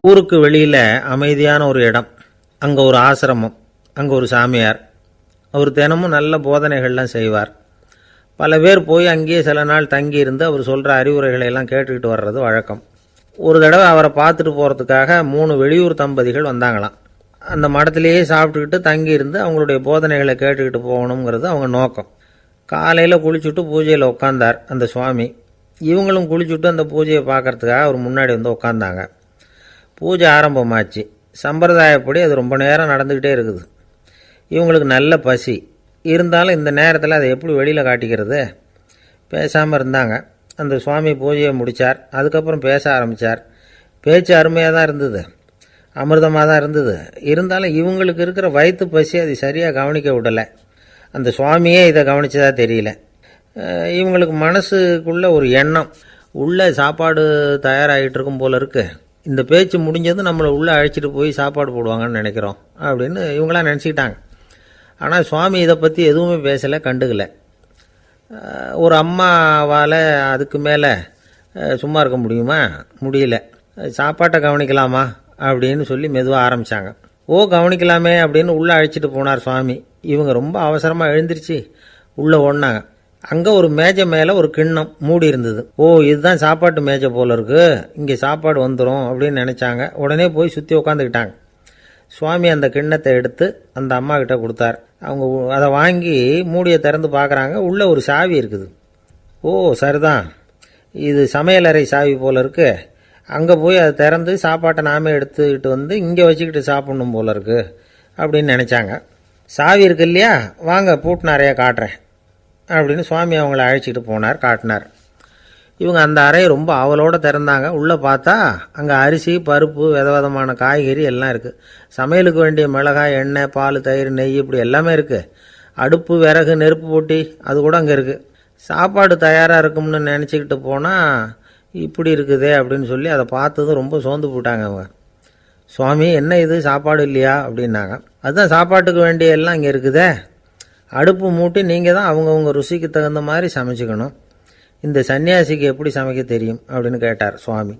ஊருக்கு வெளியில் அமைதியான ஒரு இடம், அங்கே ஒரு ஆசிரமம், அங்கே ஒரு சாமியார். அவர் தினமும் நல்ல போதனைகள்லாம் செய்வார். பல பேர் போய் அங்கேயே சில நாள் தங்கி இருந்து அவர் சொல்கிற அறிவுரைகளை எல்லாம் கேட்டுக்கிட்டு வர்றது வழக்கம். ஒரு தடவை அவரை பார்த்துட்டு போகிறதுக்காக 3 வெளியூர் தம்பதிகள் வந்தாங்களாம். அந்த மடத்திலேயே சாப்பிட்டுக்கிட்டு தங்கி இருந்து அவங்களுடைய போதனைகளை கேட்டுக்கிட்டு போகணுங்கிறது அவங்க நோக்கம். காலையில் குளிச்சுட்டு பூஜையில் உட்காந்தார் அந்த சுவாமி. இவங்களும் குளிச்சுட்டு அந்த பூஜையை பார்க்கறதுக்காக அவர் முன்னாடி வந்து உட்காந்தாங்க. பூஜை ஆரம்பமாச்சு. சம்பிரதாயப்படி அது ரொம்ப நேரம் நடந்துக்கிட்டே இருக்குது. இவங்களுக்கு நல்ல பசி இருந்தாலும் இந்த நேரத்தில் அதை எப்படி வெளியில் காட்டிக்கிறது? பேசாமல் இருந்தாங்க. அந்த சுவாமி பூஜையை முடித்தார். அதுக்கப்புறம் பேச ஆரம்பித்தார். பேச்சு அருமையாக தான் இருந்தது, அமிர்தமாக தான் இருந்தது. இருந்தாலும் இவங்களுக்கு இருக்கிற வயிற்று பசி அது சரியாக கவனிக்க விடலை. அந்த சுவாமியே இதை கவனித்ததா தெரியல. இவங்களுக்கு மனசுக்குள்ள ஒரு எண்ணம், உள்ளே சாப்பாடு தயாராகிட்டு இருக்கும் போல இருக்குது, இந்த பேச்சு முடிஞ்சது நம்மளை உள்ளே அழைச்சிட்டு போய் சாப்பாடு போடுவாங்கன்னு நினைக்கிறோம் அப்படின்னு இவங்களாம் நினச்சிக்கிட்டாங்க. ஆனால் சுவாமி இதை பற்றி எதுவுமே பேசலை, கண்டுக்கலை. ஒரு அம்மாவால் அதுக்கு மேலே சும்மா இருக்க முடியுமா? முடியல. சாப்பாட்டை கவனிக்கலாமா அப்படின்னு சொல்லி மெதுவாக ஆரம்பித்தாங்க. கவனிக்கலாமே அப்படின்னு உள்ளே அழைச்சிட்டு போனார் சுவாமி. இவங்க ரொம்ப அவசரமாக எழுந்திரிச்சு உள்ளே ஓடினாங்க. அங்கே ஒரு மேஜை மேலே ஒரு கிண்ணம் மூடி இருந்தது. இதுதான் சாப்பாட்டு மேஜை போல இருக்கு, இங்கே சாப்பாடு வந்துடும் அப்படின்னு நினச்சாங்க. உடனே போய் சுற்றி உட்காந்துக்கிட்டாங்க. சுவாமி அந்த கிண்ணத்தை எடுத்து அந்த அம்மா கிட்ட கொடுத்தார். அவங்க அதை வாங்கி மூடியை திறந்து பார்க்குறாங்க. உள்ளே ஒரு சாவி இருக்குது. சரிதான், இது சமையலறை சாவி போல இருக்கு, அங்கே போய் அதை திறந்து சாப்பாட்டை நாமே எடுத்துக்கிட்டு வந்து இங்கே வச்சுக்கிட்டு சாப்பிடணும் போல இருக்கு அப்படின்னு நினச்சாங்க. சாவி இருக்கு இல்லையா, வாங்க பூட்டு நிறையா காட்டுறேன் அப்படின்னு சுவாமி அவங்கள அழைச்சிட்டு போனார், காட்டினார். இவங்க அந்த அறையை ரொம்ப ஆவலோடு திறந்தாங்க. உள்ளே பார்த்தா அங்கே அரிசி, பருப்பு, விதவிதமான காய்கறி எல்லாம் இருக்குது. சமையலுக்கு வேண்டிய மிளகாய், எண்ணெய், பால், தயிர், நெய் இப்படி எல்லாமே இருக்குது. அடுப்பு, விறகு, நெருப்பு போட்டி அது கூட அங்கே இருக்குது. சாப்பாடு தயாராக இருக்கும்னு நினச்சிக்கிட்டு போனால் இப்படி இருக்குதே அப்படின்னு சொல்லி அதை பார்த்ததும் ரொம்ப சோர்ந்து போட்டாங்க அவங்க. சுவாமி, என்ன இது சாப்பாடு இல்லையா அப்படின்னாங்க. அதுதான் சாப்பாட்டுக்கு வேண்டிய எல்லாம் இங்கே இருக்குதே, அடுப்பு மூட்டி நீங்கள் தான் அவங்கவுங்க ருசிக்கு தகுந்த மாதிரி சமைச்சிக்கணும். இந்த சன்னியாசிக்கு எப்படி சமைக்க தெரியும் அப்படின்னு கேட்டார் சுவாமி.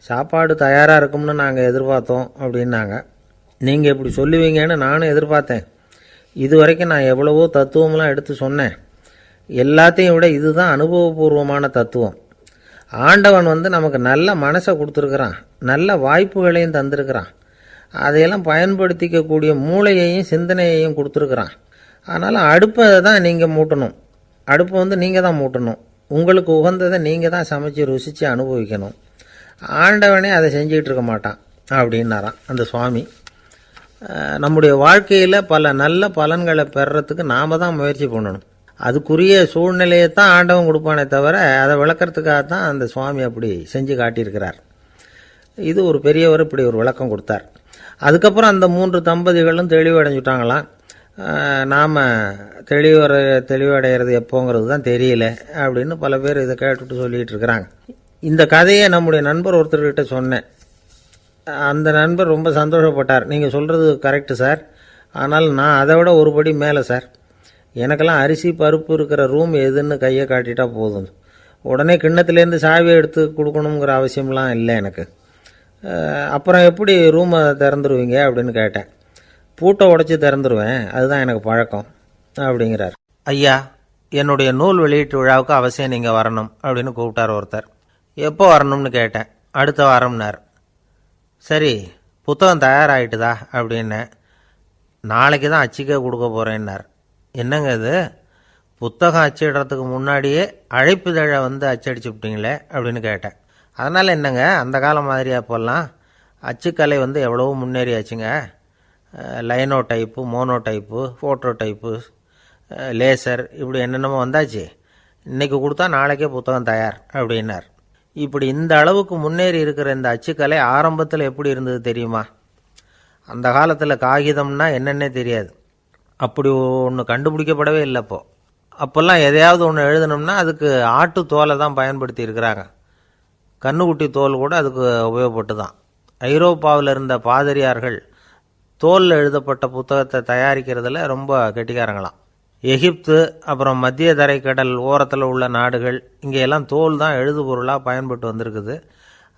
சாப்பாடு தயாராக இருக்கும்னு நாங்கள் எதிர்பார்த்தோம் அப்படின்னாங்க. நீங்கள் இப்படி சொல்லுவீங்கன்னு நானும் எதிர்பார்த்தேன். இது வரைக்கும் நான் எவ்வளவோ தத்துவம்லாம் எடுத்து சொன்னேன். எல்லாத்தையும் விட இதுதான் அனுபவபூர்வமான தத்துவம். ஆண்டவன் நமக்கு நல்ல மனசை கொடுத்துருக்குறான், நல்ல வாய்ப்புகளையும் தந்திருக்கிறான், அதையெல்லாம் பயன்படுத்திக்கக்கூடிய மூளையையும் சிந்தனையையும் கொடுத்துருக்குறான். அதனால் அடுப்பை தான் நீங்கள் மூட்டணும், அடுப்பை நீங்கள் தான் மூட்டணும், உங்களுக்கு உகந்ததை நீங்கள் தான் சமைச்சு ருசித்து அனுபவிக்கணும். ஆண்டவனே அதை செஞ்சுக்கிட்டு இருக்க மாட்டான் அப்படின்னாராம் அந்த சுவாமி. நம்முடைய வாழ்க்கையில் பல நல்ல பலன்களை பெறறதுக்கு நாம் தான் முயற்சி பண்ணணும். அதுக்குரிய சூழ்நிலையை தான் ஆண்டவன் கொடுப்பானே தவிர அதை விளக்கிறதுக்காக தான் அந்த சுவாமி அப்படி செஞ்சு காட்டியிருக்கிறார். இது ஒரு பெரியவர் இப்படி ஒரு விளக்கம் கொடுத்தார். அதுக்கப்புறம் அந்த 3 தம்பதிகளும் தெளிவடைஞ்சுட்டாங்களாம். நாம் தெளிவடைகிறது எப்போங்கிறது தான் தெரியல அப்படின்னு பல பேர் இதை கேட்டுட்டு சொல்லிகிட்டு இருக்கிறாங்க. இந்த கதையை நம்முடைய நண்பர் ஒருத்தர்கிட்ட சொன்னேன். அந்த நண்பர் ரொம்ப சந்தோஷப்பட்டார். நீங்கள் சொல்கிறது கரெக்டு சார், ஆனால் நான் அதை விட ஒரு படி மேலே சார். எனக்கெல்லாம் அரிசி, பருப்பு இருக்கிற ரூம் எதுன்னு கையை காட்டிட்டா போதும், உடனே கிண்ணத்துலேருந்து சாவியை எடுத்து கொடுக்கணுங்கிற அவசியம்லாம் இல்லை எனக்கு. அப்புறம் எப்படி ரூமை திறந்துருவீங்க அப்படின்னு கேட்டேன். பூட்டை உடைச்சி திறந்துருவேன், அதுதான் எனக்கு பழக்கம் அப்படிங்கிறார். ஐயா, என்னுடைய நூல் வெளியீட்டு விழாவுக்கு அவசியம் நீங்கள் வரணும் அப்படின்னு கூப்பிட்டார் ஒருத்தர். எப்போ வரணும்னு கேட்டேன். அடுத்த வாரம்னார். சரி, புத்தகம் தயாராகிட்டுதா அப்படின்னேன். நாளைக்கு தான் அச்சிக்க கொடுக்க போகிறேன்னார். என்னங்க இது, புத்தகம் அச்சிடுறதுக்கு முன்னாடியே அழைப்புதழை அச்சடிச்சு விட்டீங்களே அப்படின்னு கேட்டேன். அதனால் என்னங்க, அந்த காலம் மாதிரியா போடலாம், அச்சுக்கலை எவ்வளவோ முன்னேறியாச்சுங்க. Linotype, monotype, photo type, laser இப்படி என்னென்னமோ வந்தாச்சு. இன்றைக்கி கொடுத்தா நாளைக்கே புத்தகம் தயார் அப்படின்னார். இப்படி இந்த அளவுக்கு முன்னேறி இருக்கிற இந்த அச்சுக்கலை ஆரம்பத்தில் எப்படி இருந்தது தெரியுமா? அந்த காலத்தில் காகிதம்னா என்னென்னே தெரியாது, அப்படி ஒன்று கண்டுபிடிக்கப்படவே இல்லை. அப்போல்லாம் எதையாவது ஒன்று எழுதணும்னா அதுக்கு ஆட்டு தோலை தான் பயன்படுத்தி இருக்கிறாங்க. கண்ணுக்குட்டி தோல் கூட அதுக்கு உபயோகப்பட்டு தான். ஐரோப்பாவில் இருந்த பாதிரியார்கள் தோலில் எழுதப்பட்ட புத்தகத்தை தயாரிக்கிறதுல ரொம்ப கெட்டிக்காரங்களாம். எகிப்து, அப்புறம் மத்திய தரைக்கடல் ஓரத்தில் உள்ள நாடுகள், இங்கே எல்லாம் தோல் தான் எழுதுபொருளாக பயன்பட்டு வந்திருக்குது.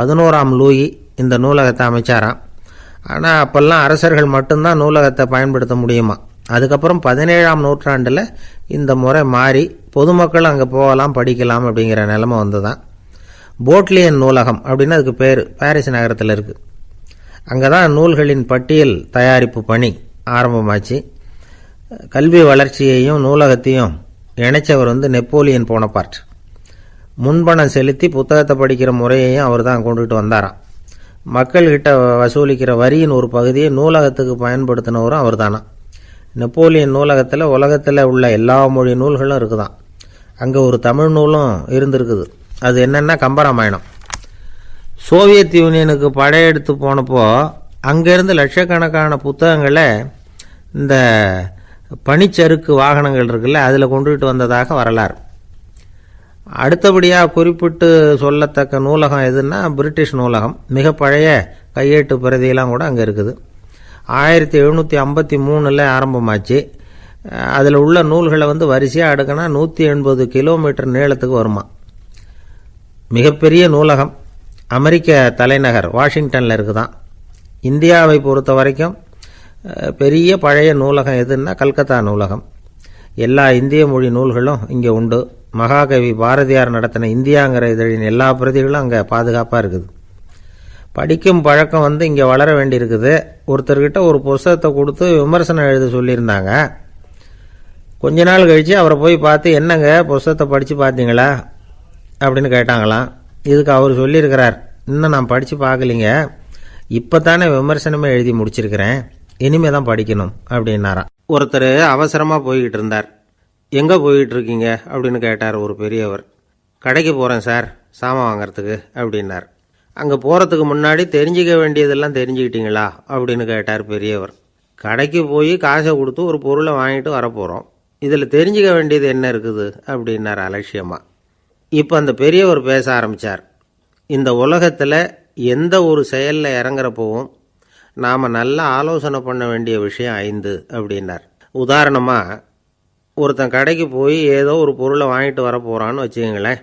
11ஆம் லூயி இந்த நூலகத்தை அமைச்சாராம். ஆனால் அப்போல்லாம் அரசர்கள் மட்டும்தான் நூலகத்தை பயன்படுத்த முடியுமா. அதுக்கப்புறம் 17ஆம் நூற்றாண்டில் இந்த முறை மாறி பொதுமக்கள் அங்கே போகலாம், படிக்கலாம் அப்படிங்கிற நிலைமை வந்து தான் போட்லியன் நூலகம் அப்படின்னு அதுக்கு பேர் பாரிஸ் நகரத்தில் இருக்குது. அங்கே தான் நூல்களின் பட்டியல் தயாரிப்பு பணி ஆரம்பமாச்சு. கல்வி வளர்ச்சியையும் நூலகத்தையும் இணைச்சவர் நெப்போலியன் போனபார்ட். முன்பணம் செலுத்தி புத்தகத்தை படிக்கிற முறையையும் அவர் தான் கொண்டுட்டு வந்தாராம். மக்கள்கிட்ட வசூலிக்கிற வரியின் ஒரு பகுதியை நூலகத்துக்கு பயன்படுத்தினவரும் அவர் தானா. நெப்போலியன் நூலகத்தில் உலகத்தில் உள்ள எல்லா மொழி நூல்களும் இருக்குதான். அங்கே ஒரு தமிழ் நூலும் இருந்திருக்குது. அது என்னென்னா கம்பராமாயணம். சோவியத் யூனியனுக்கு படையெடுத்து போனப்போ அங்கேருந்து லட்சக்கணக்கான புத்தகங்களை இந்த பனிச்சறுக்கு வாகனங்கள் இருக்குல்ல அதில் கொண்டுகிட்டு வந்ததாக வரலாறு. அடுத்தபடியாக குறிப்பிட்டு சொல்லத்தக்க நூலகம் எதுன்னா பிரிட்டிஷ் நூலகம். மிக பழைய கையேட்டு பிரதியெல்லாம் கூட அங்கே இருக்குது. 1753 ஆரம்பமாச்சு. அதில் உள்ள நூல்களை வரிசையாக அடுக்கினா 180 கிலோமீட்டர் நீளத்துக்கு வருமா. மிகப்பெரிய நூலகம் அமெரிக்க தலைநகர் வாஷிங்டனில் இருக்குதான். இந்தியாவை பொறுத்த வரைக்கும் பெரிய பழைய நூலகம் எதுன்னா கல்கத்தா நூலகம். எல்லா இந்திய மொழி நூல்களும் இங்கே உண்டு. மகாகவி பாரதியார் நடத்தின இந்தியாங்கிற இதழின் எல்லா பிரதிகளும் அங்கே பாதுகாப்பாக இருக்குது. படிக்கும் பழக்கம் இங்கே வளர வேண்டியிருக்குது. ஒருத்தர்கிட்ட ஒரு புஸ்தகத்தை கொடுத்து விமர்சனம் எழுத சொல்லியிருந்தாங்க. கொஞ்ச நாள் கழித்து அவரை போய் பார்த்து, என்னங்க புஸ்தகத்தை படித்து பார்த்தீங்களா அப்படின்னு கேட்டாங்களாம். இதுக்கு அவர் சொல்லியிருக்கிறார், இன்னும் நான் படித்து பார்க்கலிங்க, இப்போ தானே விமர்சனமே எழுதி முடிச்சிருக்கிறேன், இனிமே தான் படிக்கணும் அப்படின்னாராம். ஒருத்தர் அவசரமாக போய்கிட்டு இருந்தார். எங்கே போய்கிட்டு இருக்கீங்க அப்படின்னு கேட்டார் ஒரு பெரியவர். கடைக்கு போகிறேன் சார், சாமான் வாங்கிறதுக்கு அப்படின்னார். அங்கே போகிறதுக்கு முன்னாடி தெரிஞ்சிக்க வேண்டியதெல்லாம் தெரிஞ்சுக்கிட்டீங்களா அப்படின்னு கேட்டார் பெரியவர். கடைக்கு போய் காசை கொடுத்து ஒரு பொருளை வாங்கிட்டு வரப்போகிறோம், இதில் தெரிஞ்சிக்க வேண்டியது என்ன இருக்குது அப்படின்னார் அலட்சியமாக. இப்போ அந்த பெரியவர் பேச ஆரம்பித்தார். இந்த உலகத்தில் எந்த ஒரு செயலில் இறங்குறப்போவும் நாம் நல்லா ஆலோசனை பண்ண வேண்டிய விஷயம் 5 அப்படின்னார். உதாரணமாக, ஒருத்தன் கடைக்கு போய் ஏதோ ஒரு பொருளை வாங்கிட்டு வர போகிறான்னு வச்சுக்கங்களேன்.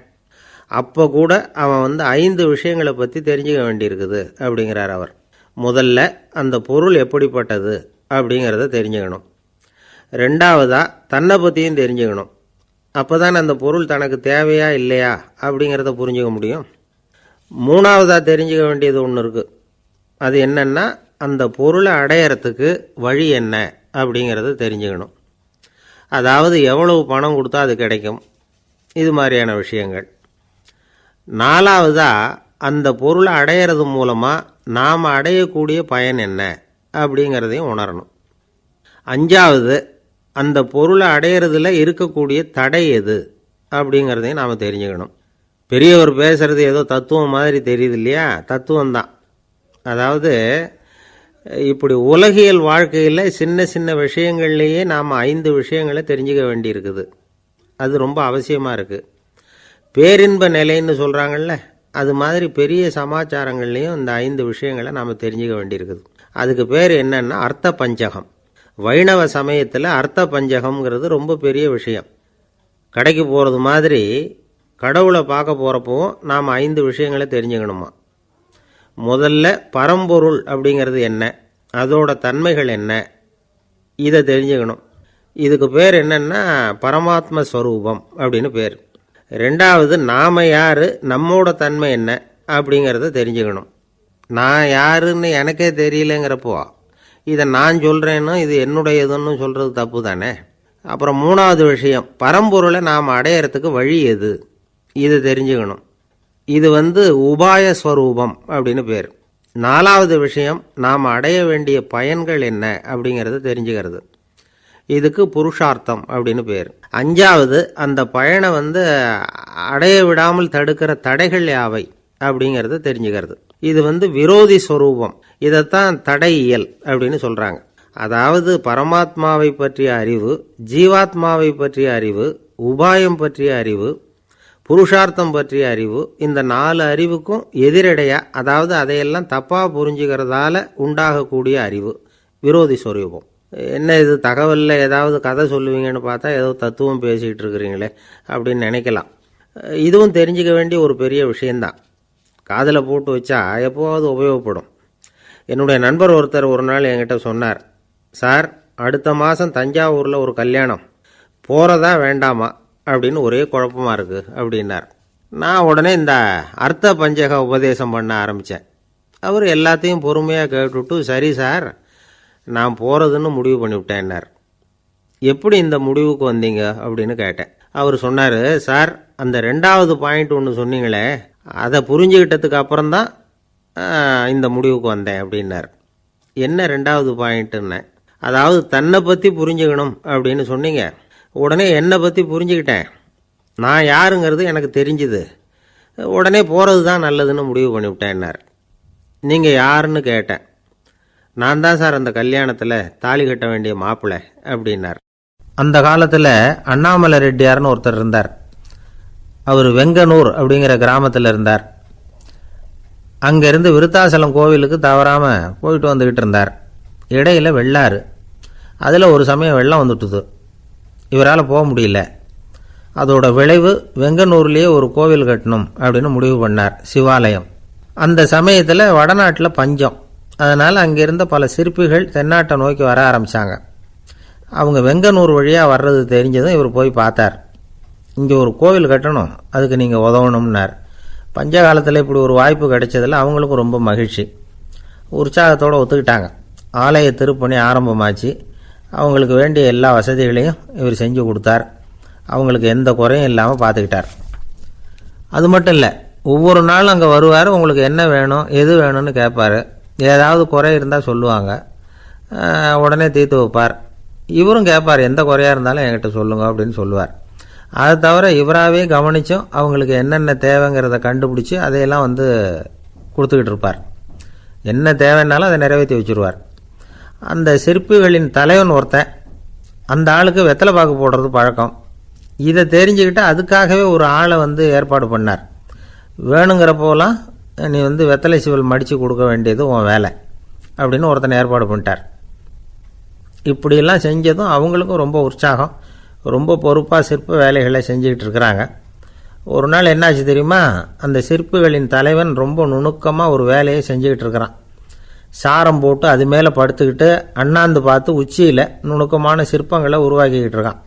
அப்போ கூட அவன் 5 விஷயங்களை பற்றி தெரிஞ்சுக்க வேண்டியிருக்குது அப்படிங்கிறார் அவர். முதல்ல அந்த பொருள் எப்படிப்பட்டது அப்படிங்கிறத தெரிஞ்சுக்கணும். ரெண்டாவதாக தன்னை பற்றியும் தெரிஞ்சுக்கணும். அப்போ தான் அந்த பொருள் தனக்கு தேவையா இல்லையா அப்படிங்கிறத புரிஞ்சுக்க முடியும். மூணாவதாக தெரிஞ்சுக்க வேண்டியது ஒன்று இருக்குது. அது என்னென்னா, அந்த பொருளை அடையிறதுக்கு வழி என்ன அப்படிங்கிறத தெரிஞ்சுக்கணும். அதாவது எவ்வளவு பணம் கொடுத்தா அது கிடைக்கும், இது மாதிரியான விஷயங்கள். நாலாவதாக அந்த பொருளை அடையிறது மூலமாக நாம் அடையக்கூடிய பயன் என்ன அப்படிங்கிறதையும் உணரணும். அஞ்சாவது, அந்த பொருளை அடையிறதுல இருக்கக்கூடிய தடை எது அப்படிங்கிறதையும் நாம் தெரிஞ்சுக்கணும். பெரியவர் பேசுகிறது ஏதோ தத்துவம் மாதிரி தெரியுது இல்லையா? தத்துவம்தான். அதாவது இப்படி உலகியல் வாழ்க்கையில் சின்ன சின்ன விஷயங்கள்லேயே நாம் 5 விஷயங்களை தெரிஞ்சுக்க வேண்டியிருக்குது. அது ரொம்ப அவசியமாக இருக்குது. பேரின்ப நிலைன்னு சொல்கிறாங்கல்ல, அது மாதிரி பெரிய சமாச்சாரங்கள்லேயும் இந்த 5 விஷயங்களை நாம் தெரிஞ்சுக்க வேண்டியிருக்குது. அதுக்கு பேர் என்னன்னா அர்த்த பஞ்சகம். வைணவ சமயத்தில் அர்த்த பஞ்சகம்ங்கிறது ரொம்ப பெரிய விஷயம். கடைக்கு போகிறது மாதிரி கடவுளை பார்க்க போகிறப்போ நாம் 5 விஷயங்களை தெரிஞ்சுக்கணுமா. முதல்ல பரம்பொருள் அப்படிங்கிறது என்ன, அதோட தன்மைகள் என்ன, இதை தெரிஞ்சுக்கணும். இதுக்கு பேர் என்னன்னா பரமாத்ம ஸ்வரூபம் அப்படின்னு பேர். ரெண்டாவது, நாம் யார், நம்மோட தன்மை என்ன அப்படிங்கிறத தெரிஞ்சுக்கணும். நான் யாருன்னு எனக்கே தெரியலங்கிறப்போ இதை நான் சொல்கிறேன்னு இது என்னுடையதுன்னு சொல்கிறது தப்பு தானே. அப்புறம் மூணாவது விஷயம், பரம்பொருளை நாம் அடையிறதுக்கு வழி எது, இதை தெரிஞ்சுக்கணும். இது உபாய ஸ்வரூபம் அப்படின்னு பேர். நாலாவது விஷயம், நாம் அடைய வேண்டிய பயன்கள் என்ன அப்படிங்கிறத தெரிஞ்சுக்கிறது. இதுக்கு புருஷார்த்தம் அப்படின்னு பேர். அஞ்சாவது, அந்த பயனை அடைய விடாமல் தடுக்கிற தடைகள் யாவை அப்படிங்கிறத தெரிஞ்சுக்கிறது. இது விரோதி ஸ்வரூபம். இதைத்தான் தடையியல் அப்படின்னு சொல்கிறாங்க. அதாவது பரமாத்மாவை பற்றிய அறிவு, ஜீவாத்மாவை பற்றிய அறிவு, உபாயம் பற்றிய அறிவு, புருஷார்த்தம் பற்றிய அறிவு, இந்த 4 அறிவுக்கும் எதிரடையாக, அதாவது அதையெல்லாம் தப்பாக புரிஞ்சுக்கிறதால உண்டாகக்கூடிய அறிவு விரோதி ஸ்வரூபம். என்ன இது தகவலில் ஏதாவது கதை சொல்லுவீங்கன்னு பார்த்தா ஏதோ தத்துவம் பேசிகிட்டு இருக்கிறீங்களே அப்படின்னு நினைக்கலாம். இதுவும் தெரிஞ்சுக்க வேண்டிய ஒரு பெரிய விஷயந்தான். காதில் போட்டு வச்சா எப்போவாவது உபயோகப்படும். என்னுடைய நண்பர் ஒருத்தர் ஒரு நாள் என்கிட்ட சொன்னார், சார் அடுத்த மாதம் தஞ்சாவூரில் ஒரு கல்யாணம், போகிறதா வேண்டாமா அப்படின்னு ஒரே குழப்பமாக இருக்குது அப்படின்னார். நான் உடனே இந்த அர்த்த பஞ்சக உபதேசம் பண்ண ஆரம்பித்தேன். அவர் எல்லாத்தையும் பொறுமையாக கேட்டுவிட்டு, சரி சார் நான் போகிறதுன்னு முடிவு பண்ணிவிட்டேன்னார். எப்படி இந்த முடிவுக்கு வந்தீங்க அப்படின்னு கேட்டேன். அவர் சொன்னார், சார் அந்த 2வது பாயிண்ட் ஒன்று சொன்னீங்களே, அதை புரிஞ்சுக்கிட்டதுக்கு அப்புறம்தான் இந்த முடிவுக்கு வந்தேன் அப்படின்னார். என்ன 2வது பாயிண்ட்டுன்னு? அதாவது தன்னை பற்றி புரிஞ்சுக்கணும் அப்படின்னு சொன்னீங்க. உடனே என்னை பற்றி புரிஞ்சுக்கிட்டேன், நான் யாருங்கிறது எனக்கு தெரிஞ்சுது, உடனே போகிறது தான் நல்லதுன்னு முடிவு பண்ணிவிட்டேன்னார். நீங்கள் யாருன்னு கேட்டேன். நான் தான் சார் அந்த கல்யாணத்தில் தாலி கட்ட வேண்டிய மாப்பிள்ளை அப்படின்னார். அந்த காலத்தில் அண்ணாமலை ரெட்டியார்னு ஒருத்தர் இருந்தார். அவர் வெங்கனூர் அப்படிங்கிற கிராமத்தில் இருந்தார். அங்கேருந்து விருத்தாசலம் கோவிலுக்கு தவறாமல் போயிட்டு வந்துக்கிட்டு இருந்தார். இடையில் வெள்ளாறு, அதில் ஒரு சமயம் வெள்ளம் வந்துட்டுது. இவரால் போக முடியல. அதோட விளைவு வெங்கனூர்லேயே ஒரு கோவில் கட்டணும் அப்படின்னு முடிவு பண்ணார், சிவாலயம். அந்த சமயத்தில் வடநாட்டில் பஞ்சம். அதனால் அங்கிருந்த பல சிற்பிகள் தென்னாட்டை நோக்கி வர ஆரம்பித்தாங்க. அவங்க வெங்கனூர் வழியாக வர்றது தெரிஞ்சதும் இவர் போய் பார்த்தார். இங்கே ஒரு கோவில் கட்டணும், அதுக்கு நீங்கள் உதவணும்னார். பஞ்ச காலத்தில் இப்படி ஒரு வாய்ப்பு கிடைச்சதில் அவங்களுக்கும் ரொம்ப மகிழ்ச்சி. உற்சாகத்தோடு ஒத்துக்கிட்டாங்க. ஆலய திருப்பணி ஆரம்பமாச்சு. அவங்களுக்கு வேண்டிய எல்லா வசதிகளையும் இவர் செஞ்சு கொடுத்தார். அவங்களுக்கு எந்த குறையும் இல்லாமல் பார்த்துக்கிட்டார். அது மட்டும் இல்லை, ஒவ்வொரு நாளும் அங்கே வருவார். உங்களுக்கு என்ன வேணும் எது வேணும்னு கேட்பார். ஏதாவது குறை இருந்தால் சொல்லுவாங்க, உடனே தீர்த்து வைப்பார். இவரும் கேட்பார், எந்த குறையாக இருந்தாலும் என்கிட்ட சொல்லுங்க அப்படின்னு சொல்லுவார். அதை தவிர இவராகவே கவனித்தும் அவங்களுக்கு என்னென்ன தேவைங்கிறத கண்டுபிடிச்சி அதையெல்லாம் கொடுத்துக்கிட்டு இருப்பார். என்ன தேவைன்னாலும் அதை நிறைவேற்றி வச்சுருவார். அந்த சிற்பிகளின் தலைவன் ஒருத்தன், அந்த ஆளுக்கு வெத்தலை பாக்கு போடுறது பழக்கம். இதை தெரிஞ்சுக்கிட்டு அதுக்காகவே ஒரு ஆளை ஏற்பாடு பண்ணார். வேணுங்கிறப்போலாம் நீ வெத்தலை சிவல் மடித்து கொடுக்க வேண்டியது உன் வேலை அப்படின்னு ஒருத்தனை ஏற்பாடு பண்ணிட்டார். இப்படியெல்லாம் செஞ்சதும் அவங்களுக்கும் ரொம்ப உற்சாகம். ரொம்ப பொறுப்பாக சிற்ப வேலைகளை செஞ்சுக்கிட்டு இருக்கிறாங்க. ஒரு நாள் என்னாச்சு தெரியுமா? அந்த சிற்பிகளின் தலைவன் ரொம்ப நுணுக்கமாக ஒரு வேலையை செஞ்சுக்கிட்டு இருக்கிறான். சாரம் போட்டு அது மேலே படுத்துக்கிட்டு அண்ணாந்து பார்த்து உச்சியில் நுணுக்கமான சிற்பங்களை உருவாக்கிக்கிட்டு இருக்கான்.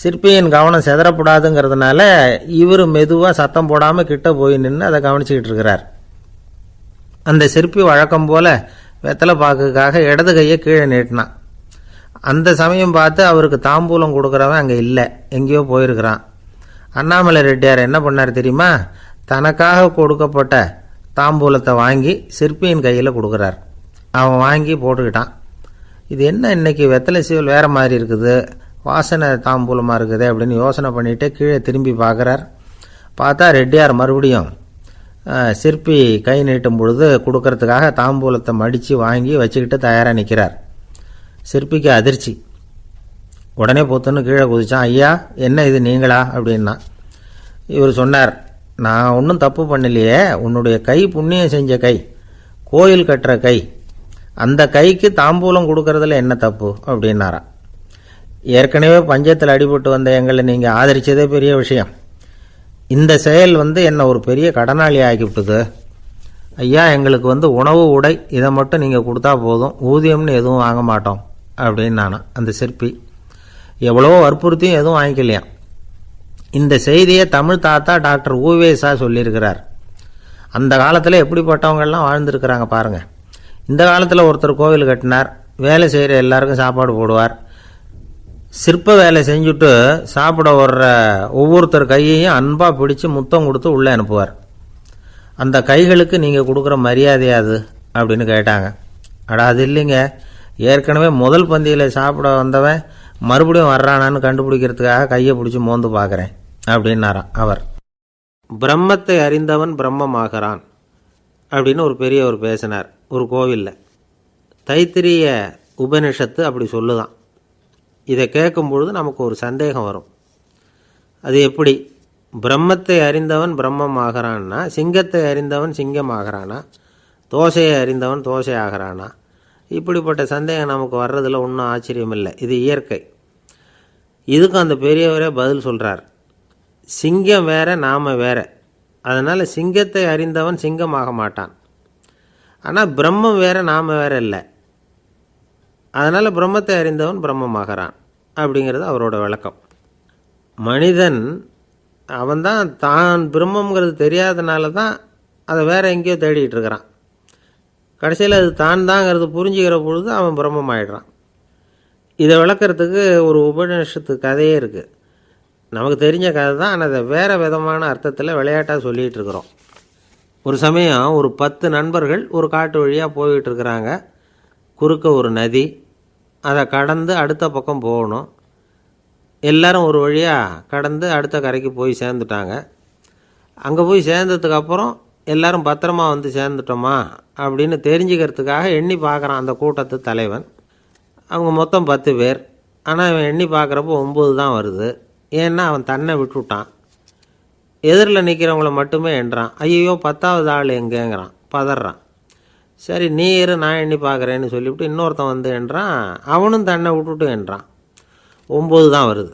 சிற்பியின் கவனம் செதறப்படாதுங்கிறதுனால இவர் மெதுவாக சத்தம் போடாமல் கிட்ட போய் நின்று அதை கவனிச்சுக்கிட்டு இருக்கிறார். அந்த சிற்பி வழக்கம் போல் வெத்தலை பாக்குக்காக இடது கையை கீழே நீட்டினான். அந்த சமயம் பார்த்து அவருக்கு தாம்பூலம் கொடுக்குறவன் அங்கே இல்லை, எங்கேயோ போயிருக்கிறான். அண்ணாமலை ரெட்டியார் என்ன பண்ணார் தெரியுமா? தனக்காக கொடுக்கப்பட்ட தாம்பூலத்தை வாங்கி சிற்பியின் கையில் கொடுக்குறார். அவன் வாங்கி போட்டுக்கிட்டான். இது என்ன இன்னைக்கு வெத்தலை சீவல் வேறு மாதிரி இருக்குது, வாசனை தாம்பூலமாக இருக்குது அப்படின்னு யோசனை பண்ணிவிட்டு கீழே திரும்பி பார்க்குறார். பார்த்தா ரெட்டியார் மறுபடியும் சிற்பி கை நீட்டும் பொழுது கொடுக்கறதுக்காக தாம்பூலத்தை மடித்து வாங்கி வச்சுக்கிட்டு தயாராக நிற்கிறார். சிற்பிக்கு அதிர்ச்சி. உடனே பொத்துன்னு கீழே குதிச்சான். ஐயா என்ன இது நீங்களா அப்படின்னா. இவர் சொன்னார், நான் ஒன்றும் தப்பு பண்ணலையே, உன்னுடைய கை புண்ணியம் செஞ்ச கை, கோயில் கட்டுற கை, அந்த கைக்கு தாம்பூலம் கொடுக்கறதுல என்ன தப்பு அப்படின்னாராம். ஏற்கனவே பஞ்சத்தில் அடிபட்டு வந்த எங்களை நீங்கள் ஆதரித்ததே பெரிய விஷயம். இந்த செயல் என்னை ஒரு பெரிய கடனாளி ஆக்கிவிட்டுது. ஐயா எங்களுக்கு உணவு உடை இதை மட்டும் நீங்கள் கொடுத்தா போதும், ஊதியம்னு எதுவும் வாங்க மாட்டோம் அப்படின்னு நானும். அந்த சிற்பி எவ்வளவோ வற்புறுத்தியும் எதுவும் வாங்கிக்கலையாம். இந்த செய்தியை தமிழ் தாத்தா டாக்டர் ஊவேசா சொல்லியிருக்கிறார். அந்த காலத்தில் எப்படிப்பட்டவங்கள்லாம் வாழ்ந்துருக்கிறாங்க பாருங்கள். இந்த காலத்தில் ஒருத்தர் கோவில் கட்டினார், வேலை செய்கிற எல்லாருக்கும் சாப்பாடு போடுவார். சிற்ப வேலை செஞ்சுட்டு சாப்பிட வர்ற ஒவ்வொருத்தர் கையையும் அன்பாக பிடிச்சி முத்தம் கொடுத்து உள்ளே அனுப்புவார். அந்த கைகளுக்கு நீங்கள் கொடுக்குற மரியாதையாது அப்படின்னு கேட்டாங்க. அடா அது இல்லைங்க, ஏற்கனவே முதல் பந்தியில் சாப்பிட வந்தவன் மறுபடியும் வர்றானான்னு கண்டுபிடிக்கிறதுக்காக கையை பிடிச்சி மோந்து பார்க்குறேன் அப்படின்னாராம் அவர். பிரம்மத்தை அறிந்தவன் பிரம்மமாகறான் அப்படின்னு ஒரு பெரியவர் பேசினார் ஒரு கோவிலில். தைத்திரிய உபனிஷத்து அப்படி சொல்லுதான். இதை கேட்கும் பொழுது நமக்கு ஒரு சந்தேகம் வரும். அது எப்படி? பிரம்மத்தை அறிந்தவன் பிரம்மம் ஆகிறான்னா, சிங்கத்தை அறிந்தவன் சிங்கம் ஆகிறானா, தோசையை அறிந்தவன் தோசை ஆகிறானா? இப்படிப்பட்ட சந்தேகம் நமக்கு வர்றதில் ஒன்றும் ஆச்சரியம் இல்லை. இது இயற்கை. இதுக்கும் அந்த பெரியவரே பதில் சொல்கிறார். சிங்கம் வேற, நாம வேற. அதனால் சிங்கத்தை அறிந்தவன் சிங்கமாக மாட்டான். ஆனால் பிரம்மம் வேறு, நாம் வேறு இல்லை. அதனால் பிரம்மத்தை அறிந்தவன் பிரம்மமாகறான் அப்படிங்கிறது அவரோட விளக்கம். மனிதன் அவன்தான் தான் பிரம்மங்கிறது தெரியாதனால தான் அதை வேறு எங்கேயோ தேடிகிட்டு இருக்கிறான். கடைசியில் அது தான் தாங்கிறது புரிஞ்சுக்கிற பொழுது அவன் பிரம்மம் ஆகிடுறான். இதை விளக்கிறதுக்கு ஒரு உபநிஷத்து கதையே இருக்குது. நமக்கு தெரிஞ்ச கதை தான், ஆனால் அதை வேறு விதமான அர்த்தத்தில் விளையாட்டாக சொல்லிகிட்டு இருக்கிறோம். ஒரு சமயம் ஒரு 10 நண்பர்கள் ஒரு காட்டு வழியாக போய்கிட்டு இருக்கிறாங்க. குறுக்க ஒரு நதி, அதை கடந்து அடுத்த பக்கம் போகணும். எல்லோரும் ஒரு வழியாக கடந்து அடுத்த கரைக்கு போய் சேர்ந்துட்டாங்க. அங்கே போய் சேர்ந்ததுக்கப்புறம் எல்லோரும் பத்திரமா வந்து சேர்ந்துட்டோமா அப்படின்னு தெரிஞ்சுக்கிறதுக்காக எண்ணி பார்க்குறான் அந்த கூட்டத்து தலைவன். அவங்க மொத்தம் 10 பேர். ஆனால் இவன் எண்ணி பார்க்குறப்போ 9 தான் வருது. ஏன்னா அவன் தன்னை விட்டுவிட்டான். எதிரில் நிற்கிறவங்கள மட்டுமே எண்ணுறான். ஐயோ 10வது ஆள் எங்கேங்கிறான், பதறான். சரி நீ இரு, நான் எண்ணி பார்க்குறேன்னு சொல்லிவிட்டு இன்னொருத்தன் வந்து எண்ணுறான். அவனும் தன்னை விட்டுவிட்டு எண்ணுறான். 9 தான் வருது.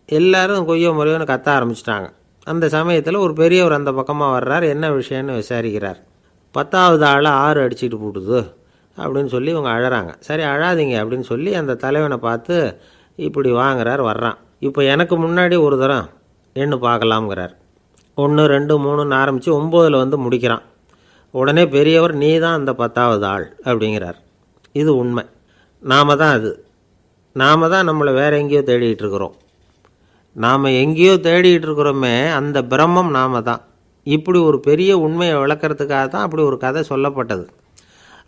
எல்லோரும் கொய்யோ முறையோன்னு கத்த ஆரம்பிச்சிட்டாங்க. அந்த சமயத்தில் ஒரு பெரியவர் அந்த பக்கமாக வர்றார். என்ன விஷயம்னு விசாரிக்கிறார். 10வது ஆள் 6 அடிச்சுட்டு போட்டுது அப்படின்னு சொல்லி இவங்க அழறாங்க. சரி அழாதீங்க அப்படின்னு சொல்லி அந்த தலைவனை பார்த்து இப்படி வாங்குறார். வர்றான். இப்போ எனக்கு முன்னாடி ஒரு தரம் எண்ணு பார்க்கலாம்ங்கிறார். 1 2 3ன்னு ஆரம்பித்து 9ல் வந்து முடிக்கிறான். உடனே பெரியவர் நீ தான் அந்த 10வது ஆள் அப்படிங்கிறார். இது உண்மை. நாம் தான் அது. நாம் தான் நம்மளை வேறு எங்கேயோ தேடிகிட்டு இருக்கிறோம். நாம் எங்கேயோ தேடிகிட்டு இருக்கிறோமே, அந்த பிரம்மம் நாம் தான். இப்படி ஒரு பெரிய உண்மையை விளக்கிறதுக்காக தான் அப்படி ஒரு கதை சொல்லப்பட்டது.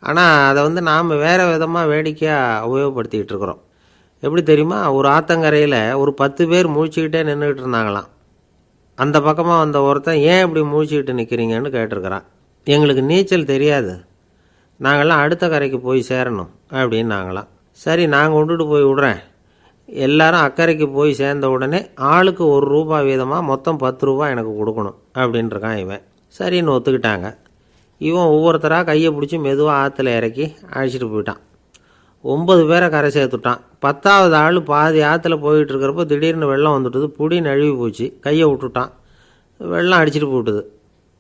ஆனால் அதை வந்து நாம் வேறு விதமாக வேடிக்கையாக உபயோகப்படுத்திக்கிட்டு இருக்கிறோம். எப்படி தெரியுமா? ஒரு ஆத்தங்கரையில் ஒரு 10 பேர் முழிச்சுக்கிட்டே நின்றுக்கிட்டு இருந்தாங்களாம். அந்த பக்கமாக வந்த ஒருத்தன் ஏன் இப்படி முழிச்சுக்கிட்டு நிற்கிறீங்கன்னு கேட்டிருக்கிறான். எங்களுக்கு நீச்சல் தெரியாது, நாங்கள்லாம் அடுத்த கரைக்கு போய் சேரணும் அப்படின்னு நாங்களாம். சரி நான் கொண்டுட்டு போய் விடுறேன். எல்லாரும் அக்கறைக்கு போய் சேர்ந்த உடனே ஆளுக்கு ₹1 வீதமாக மொத்தம் ₹10 எனக்கு கொடுக்கணும் அப்படின்ட்டுருக்கான் இவன். சரின்னு ஒத்துக்கிட்டாங்க. இவன் ஒவ்வொருத்தராக கையை பிடிச்சி மெதுவாக ஆற்றுல இறக்கி அழைச்சிட்டு போயிட்டான். 9 பேரை கரை சேர்த்துட்டான். 10வது ஆள் பாதி ஆற்றுல போயிட்டு இருக்கிறப்போ திடீர்னு வெள்ளம் வந்துட்டுது. புடி நழுவி போச்சு. கையை விட்டுட்டான். வெள்ளம் அடிச்சிட்டு போட்டுது.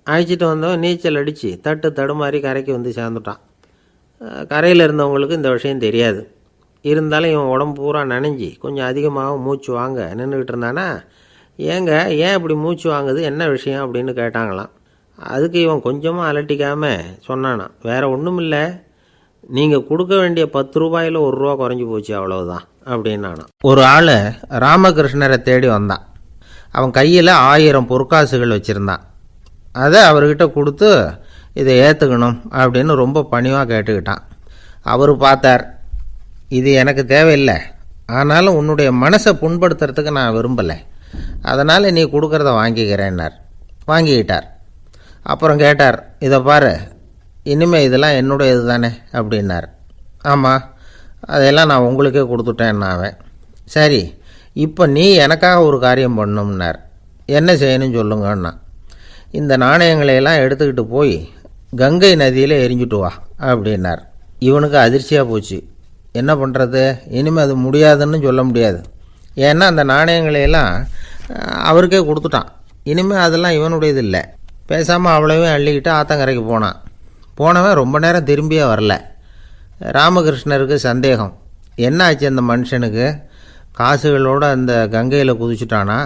அழைச்சிட்டு வந்தவன் நீச்சல் அடித்து தட்டு தடுமாறி கரைக்கு வந்து சேர்ந்துட்டான். கரையில் இருந்தவங்களுக்கு இந்த விஷயம் தெரியாது. இருந்தாலும் இவன் உடம்பு பூரா நனைஞ்சி கொஞ்சம் அதிகமாக மூச்சு வாங்க நின்றுக்கிட்டு இருந்தானா, ஏங்க ஏன் இப்படி மூச்சு வாங்குது, என்ன விஷயம் அப்படின்னு கேட்டாங்களாம். அதுக்கு இவன் கொஞ்சமாக அலட்டிக்காமல் சொன்னானா, வேறு ஒன்றும் இல்லை, நீங்கள் கொடுக்க வேண்டிய ₹10 ₹1 குறைஞ்சி போச்சு அவ்வளவுதான் அப்படின்னானா. ஒரு ஆள் ராமகிருஷ்ணரை தேடி வந்தான். அவன் கையில் 1000 பொற்காசுகள் வச்சுருந்தான். அதை அவர்கிட்ட கொடுத்து இதை ஏற்றுக்கணும் அப்படின்னு ரொம்ப பணிவாக கேட்டுக்கிட்டான். அவர் பார்த்தார், இது எனக்கு தேவையில்லை, ஆனாலும் உன்னுடைய மனசை புண்படுத்துறதுக்கு நான் விரும்பலை, அதனால் நீ கொடுக்குறத வாங்கிக்கிறேன்னார். வாங்கிக்கிட்டார். அப்புறம் கேட்டார், இதை பாரு, இனிமேல் இதெல்லாம் என்னுடைய இது தானே அப்படின்னார். ஆமாம், அதையெல்லாம் நான் உங்களுக்கே கொடுத்துட்டேன்னா அவன். சரி இப்போ நீ எனக்காக ஒரு காரியம் பண்ணணும்னார். என்ன செய்யணும்னு சொல்லுங்கன்னா, இந்த நாணயங்களையெல்லாம் எடுத்துக்கிட்டு போய் கங்கை நதியில் எரிஞ்சுட்டு வா அப்படின்னார். இவனுக்கு அதிர்ச்சியாக போச்சு. என்ன பண்ணுறது, இனிமேல் அது முடியாதுன்னு சொல்ல முடியாது. ஏன்னா அந்த நாணயங்களையெல்லாம் அவருக்கே கொடுத்துட்டான். இனிமேல் அதெல்லாம் இவனுடையது இல்லை. பேசாமல் அவ்வளோவே அள்ளிக்கிட்டு ஆத்தங்கரைக்கு போனான். போனவன் ரொம்ப நேரம் திரும்பியே வரல. ராமகிருஷ்ணருக்கு சந்தேகம், என்ன ஆச்சு அந்த மனுஷனுக்கு, காசுகளோடு அந்த கங்கையில் குதிச்சுட்டானா,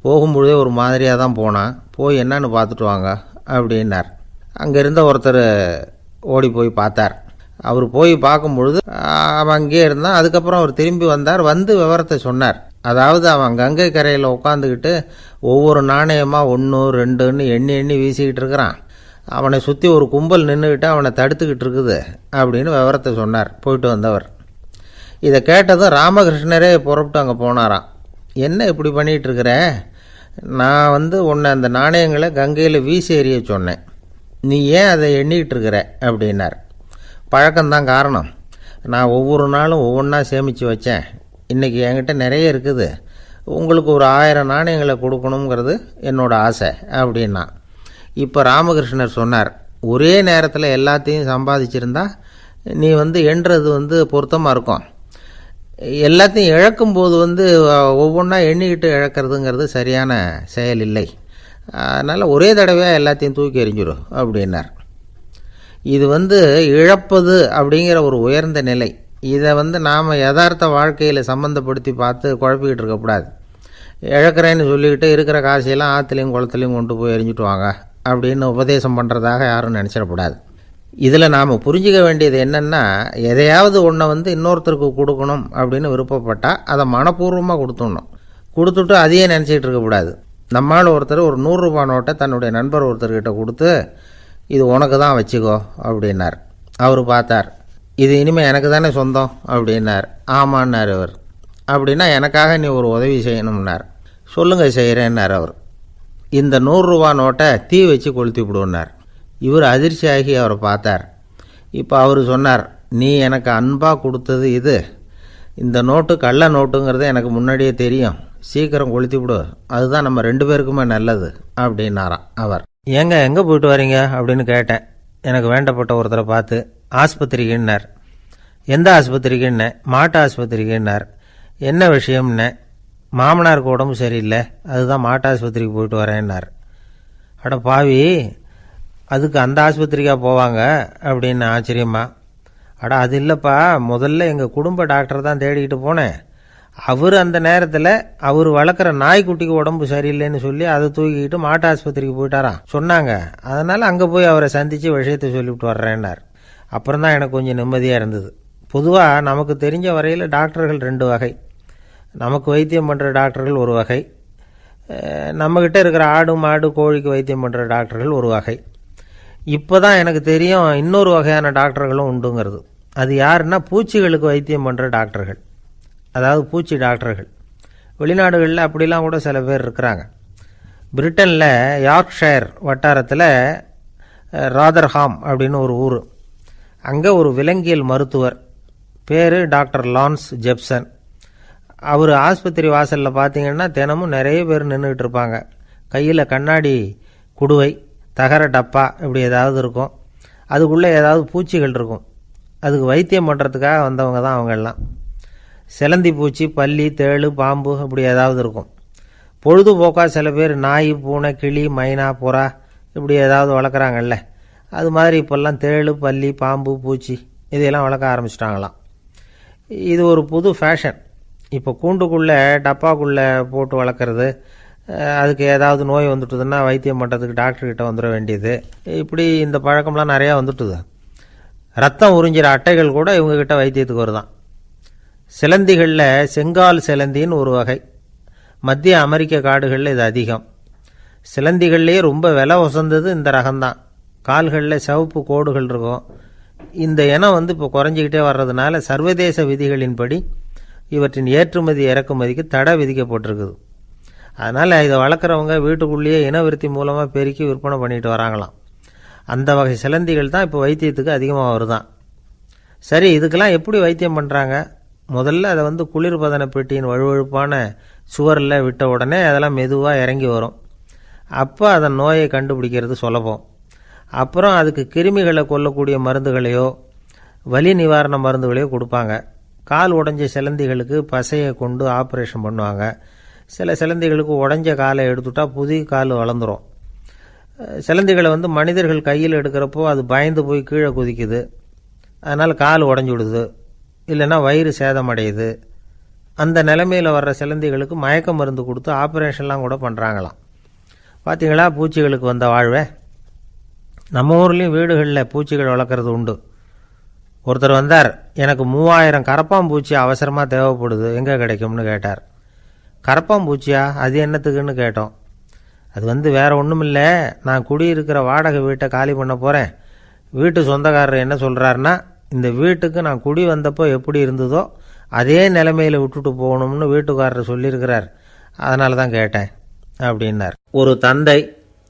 போகும்பொழுதே ஒரு மாதிரியாக தான் போனான், போய் என்னன்னு பார்த்துட்டு வாங்க அப்படின்னார். அங்கே இருந்த ஒருத்தர் ஓடி போய் பார்த்தார். அவர் போய் பார்க்கும்பொழுது அவன் அங்கேயே இருந்தான். அதுக்கப்புறம் அவர் திரும்பி வந்தார். வந்து விவரத்தை சொன்னார். அதாவது அவன் கங்கை கரையில் உட்காந்துக்கிட்டு ஒவ்வொரு நாணயமாக 1 2ன்னு எண்ணி எண்ணி வீசிக்கிட்டு இருக்கிறான். அவனை சுற்றி ஒரு கும்பல் நின்றுக்கிட்டு அவனை தடுத்துக்கிட்டு இருக்குது அப்படின்னு விவரத்தை சொன்னார் போயிட்டு வந்தவர். இதை கேட்டதும் ராமகிருஷ்ணரே புறப்பட்டு அங்கே போனாராம். என்ன இப்படி பண்ணிகிட்ருக்கிற, நான் உன்னை அந்த நாணயங்களை கங்கையில் வீசி எறிய சொன்னேன், நீ ஏன் அதை எண்ணிக்கிட்டு இருக்கிற அப்படின்னார். பழக்கம்தான் காரணம், நான் ஒவ்வொரு நாளும் ஒவ்வொன்றா சேமித்து வச்சேன், இன்றைக்கி என்கிட்ட நிறைய இருக்குது, உங்களுக்கு ஒரு 1000 நாணயங்களை கொடுக்கணுங்கிறது என்னோடய ஆசை அப்படின்னா. இப்போ ராமகிருஷ்ணர் சொன்னார், ஒரே நேரத்தில் எல்லாத்தையும் சம்பாதிச்சிருந்தா நீ எண்ணுறது பொருத்தமாக இருக்கும், எல்லாத்தையும் இழக்கும்போது ஒவ்வொன்றா எண்ணிக்கிட்டு இழக்கிறதுங்கிறது சரியான செயல் இல்லை, அதனால் ஒரே தடவையாக எல்லாத்தையும் தூக்கி எறிஞ்சிடும் அப்படின்னார். இது இழப்பது அப்படிங்கிற ஒரு உயர்ந்த நிலை. இதை நாம் யதார்த்த வாழ்க்கையில் சம்மந்தப்படுத்தி பார்த்து குழப்பிக்கிட்டு இருக்கக்கூடாது. இழக்கிறேன்னு சொல்லிக்கிட்டு இருக்கிற காசையெல்லாம் ஆற்றுலையும் குளத்துலையும் கொண்டு போய் எரிஞ்சிட்டு வாங்க அப்படின்னு உபதேசம் பண்ணுறதாக யாரும் நினச்சிடக்கூடாது. இதில் நாம் புரிஞ்சிக்க வேண்டியது என்னென்னா, எதையாவது ஒன்றை இன்னொருத்தருக்கு கொடுக்கணும் அப்படின்னு விருப்பப்பட்டால் அதை மனப்பூர்வமாக கொடுத்துட்டு அதையே நினச்சிக்கிட்டு இருக்கக்கூடாது. நம்மால் ஒருத்தர் ஒரு 100 ரூபா நோட்டை தன்னுடைய நண்பர் ஒருத்தர்கிட்ட கொடுத்து, இது உனக்கு தான் வச்சுக்கோ அப்படின்னார். அவர் பார்த்தார், இது இனிமேல் எனக்கு தானே சொந்தம் அப்படின்னார். ஆமான்னார் அவர். அப்படின்னா எனக்காக நீ ஒரு உதவி செய்யணும்னார். சொல்லுங்கள் செய்கிறேன்னார் அவர். இந்த 100 ரூபா நோட்டை தீ வச்சு கொளுத்தி விடுன்னார். இவர் அதிர்ச்சியாகி அவரை பார்த்தார். இப்போ அவர் சொன்னார், நீ எனக்கு அன்பாக கொடுத்தது இது, இந்த நோட்டு கள்ள நோட்டுங்கிறது எனக்கு முன்னாடியே தெரியும், சீக்கிரம் கொளுத்தி விடு, அதுதான் நம்ம 2 பேருக்குமே நல்லது அப்படின்னாராம் அவர். ஏங்க எங்கே போயிட்டு வரீங்க அப்படின்னு கேட்டேன். எனக்கு வேண்டப்பட்ட ஒருத்தரை பார்த்து. ஆஸ்பத்திரிக்குன்னார். எந்த ஆஸ்பத்திரிக்குன்னே? மாட்டு ஆஸ்பத்திரிக்குன்னார். என்ன விஷயம்னே? மாமனாருக்கு உடம்பு சரியில்லை, அதுதான் மாட்டு ஆஸ்பத்திரிக்கு போயிட்டு வரேன்னார். அட பாவி, அதுக்கு அந்த ஆஸ்பத்திரிக்கா போவாங்க அப்படின்னு ஆச்சரியமா. அட அது இல்லைப்பா, முதல்ல எங்கள் குடும்ப டாக்டர் தான் தேடிக்கிட்டு போனேன். அவர் அந்த நேரத்தில் அவர் வளர்க்குற நாய்க்குட்டிக்கு உடம்பு சரியில்லைன்னு சொல்லி அதை தூக்கிக்கிட்டு மாட்டு ஆஸ்பத்திரிக்கு போயிட்டாராம் சொன்னாங்க. அதனால் அங்கே போய் அவரை சந்தித்து விஷயத்தை சொல்லிவிட்டு வர்றேன்னார். அப்புறம் தான் எனக்கு கொஞ்சம் நிம்மதியாக இருந்தது. பொதுவாக நமக்கு தெரிஞ்ச வரையில் டாக்டர்கள் 2 வகை. நமக்கு வைத்தியம் பண்ணுற டாக்டர்கள் ஒரு வகை, நம்மக்கிட்ட இருக்கிற ஆடு மாடு கோழிக்கு வைத்தியம் பண்ணுற டாக்டர்கள் ஒரு வகை. இப்போ தான் எனக்கு தெரியும் இன்னொரு வகையான டாக்டர்களும் உண்டுங்கிறது. அது யாருன்னா பூச்சிகளுக்கு வைத்தியம் பண்ணுற டாக்டர்கள், அதாவது பூச்சி டாக்டர்கள். வெளிநாடுகளில் அப்படிலாம் கூட சில பேர் இருக்கிறாங்க. பிரிட்டனில் யார்க்ஷயர் வட்டாரத்தில் ராதர்ஹாம் அப்படின்னு ஒரு ஊர். அங்கே ஒரு விலங்கியல் மருத்துவர், பேர் டாக்டர் லான்ஸ் ஜெப்சன். அவர் ஆஸ்பத்திரி வாசலில் பார்த்தீங்கன்னா தினமும் நிறைய பேர் நின்றுக்கிட்டு இருப்பாங்க. கையில் கண்ணாடி குடுவை, தகர டப்பா இப்படி ஏதாவது இருக்கும். அதுக்குள்ளே ஏதாவது பூச்சிகள் இருக்கும். அதுக்கு வைத்தியம் பண்ணுறதுக்காக வந்தவங்க தான் அவங்கெல்லாம். சிலந்தி பூச்சி, பல்லி, தேளு, பாம்பு இப்படி ஏதாவது இருக்கும். பொழுதுபோக்காக சில பேர் நாய், பூனை, கிளி, மைனா, புறா இப்படி ஏதாவது வளர்க்குறாங்கல்ல, அது மாதிரி இப்போல்லாம் தேளு, பல்லி, பாம்பு, பூச்சி இதையெல்லாம் வளர்க்க ஆரம்பிச்சிட்டாங்களாம். இது ஒரு புது ஃபேஷன். இப்போ கூண்டுக்குள்ளே டப்பாக்குள்ளே போட்டு வளர்க்குறது, அதுக்கு ஏதாவது நோய் வந்துட்டுதுன்னா வைத்தியம் பண்ணுறதுக்கு டாக்டர்கிட்ட வந்துட வேண்டியது, இப்படி இந்த பழக்கம்லாம் நிறையா வந்துட்டுது. ரத்தம் உறிஞ்சிற அட்டைகள் கூட இவங்ககிட்ட வைத்தியத்துக்கு வருதான். சிலந்திகளில் செங்கால் சிலந்தின்னு ஒரு வகை. மத்திய அமெரிக்க காடுகளில் இது அதிகம். சிலந்திகள்லேயே ரொம்ப விலை உசந்தது இந்த ரகம்தான். கால்களில் சிவப்பு கோடுகள் இருக்கும். இந்த இனம் இப்போ குறைஞ்சிக்கிட்டே வர்றதுனால சர்வதேச விதிகளின்படி இவற்றின் ஏற்றுமதி இறக்குமதிக்கு தடை விதிக்கப்பட்டிருக்குது. அதனால் இதை வளர்க்குறவங்க வீட்டுக்குள்ளேயே இனவிருத்தி மூலமாக பெருக்கி விற்பனை பண்ணிட்டு வராங்களாம். அந்த வகை சிலந்திகள் தான் இப்போ வைத்தியத்துக்கு அதிகமாக வருதான். சரி, இதுக்கெல்லாம் எப்படி வைத்தியம் பண்ணுறாங்க? முதல்ல அதை குளிர்பதன பெட்டியின் வழுவழுப்பான சுவரில் விட்ட உடனே அதெல்லாம் மெதுவாக இறங்கி வரும். அப்போ அதன் நோயை கண்டுபிடிக்கிறது சுலபம். அப்புறம் அதுக்கு கிருமிகளை கொல்லக்கூடிய மருந்துகளையோ வலி நிவாரண மருந்துகளையோ கொடுப்பாங்க. கால் உடைஞ்ச சிலந்திகளுக்கு பசையை கொண்டு ஆப்ரேஷன் பண்ணுவாங்க. சில சிலந்திகளுக்கு உடைஞ்ச காலை எடுத்துட்டா புதிய கால் வளர்ந்துடும். சிலந்திகளை மனிதர்கள் கையில் எடுக்கிறப்போ அது பயந்து போய் கீழே குதிக்குது, அதனால் கால் உடஞ்சி விடுது, இல்லைன்னா வயிறு சேதமடையுது. அந்த நிலைமையில் வர்ற சிலந்திகளுக்கு மயக்க மருந்து கொடுத்து ஆப்ரேஷன்லாம் கூட பண்ணுறாங்களாம். பார்த்தீங்களா பூச்சிகளுக்கு வந்த வாழ்வே. நம்ம ஊர்லேயும் வீடுகளில் பூச்சிகள் வளர்க்குறது உண்டு. ஒருத்தர் வந்தார், எனக்கு 3000 கரப்பாம்பூச்சி அவசரமாக தேவைப்படுது, எங்கே கிடைக்கும்னு கேட்டார். கரப்பாம்பூச்சியா? அது என்னத்துக்குன்னு கேட்டோம். அது வேறு ஒன்றும் இல்லை, நான் குடியிருக்கிற வாடகை வீட்டை காலி பண்ண போகிறேன். வீட்டு சொந்தக்காரர் என்ன சொல்கிறாருன்னா, இந்த வீட்டுக்கு நான் குடி வந்தப்போ எப்படி இருந்ததோ அதே நிலைமையில் விட்டுட்டு போகணும்னு வீட்டுக்காரர் சொல்லியிருக்கிறார், அதனால தான் கேட்டேன் அப்படின்னார். ஒரு தந்தை